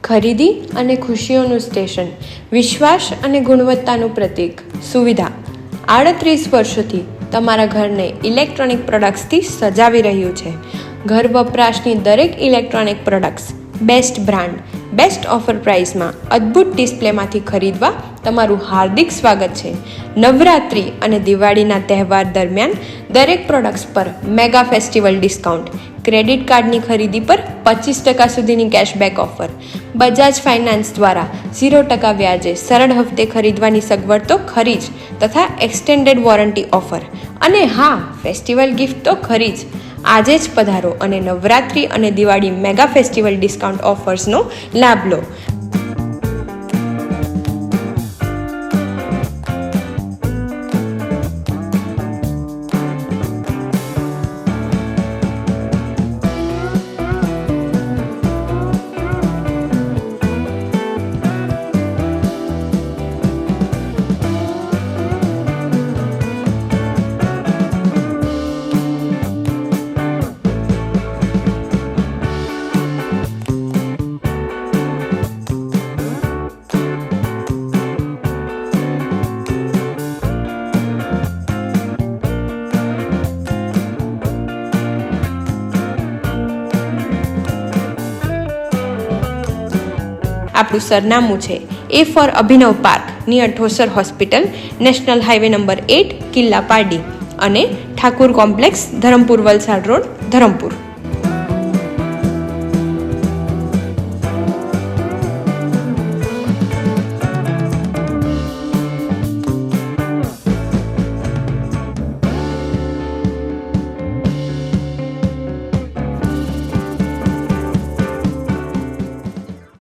ખરીદી અને ખુશીઓનું સ્ટેશન, વિશ્વાસ અને ગુણવત્તાનું પ્રતીક. સુવિધા: 38 વર્ષોથી તમારા ઘરને ઇલેક્ટ્રોનિક પ્રોડક્ટ્સથી સજાવી રહ્યું છે. ઘર વપરાશની દરેક electronic products best brand, best offer પ્રાઇસમાં અદ્ભુત ડિસ્પ્લેમાંથી ખરીદવા તમારું હાર્દિક સ્વાગત છે. નવરાત્રિ અને દિવાળીના તહેવાર દરમિયાન દરેક પ્રોડક્ટ્સ પર મેગા ફેસ્ટિવલ ડિસ્કાઉન્ટ, ક્રેડિટ કાર્ડની ખરીદી પર 25% સુધીની કેશબેક ઓફર, બજાજ ફાઇનાન્સ દ્વારા 0% વ્યાજે સરળ હપ્તે ખરીદવાની સગવડ તો ખરી જ, તથા એક્સટેન્ડેડ વોરંટી ઓફર, અને હા, ફેસ્ટિવલ ગિફ્ટ તો ખરી જ. આજે જ પધારો અને નવરાત્રિ અને દિવાળી મેગા ફેસ્ટિવલ ડિસ્કાઉન્ટ ઓફર્સનો લાભ લો. આપણું સરનામું છે A four Abhinav park, near Thosar hospital, national highway number 8, Killa Pardi, અને ઠાકુર કોમ્પ્લેક્સ, ધરમપુર, વલસાડ રોડ, ધરમપુર.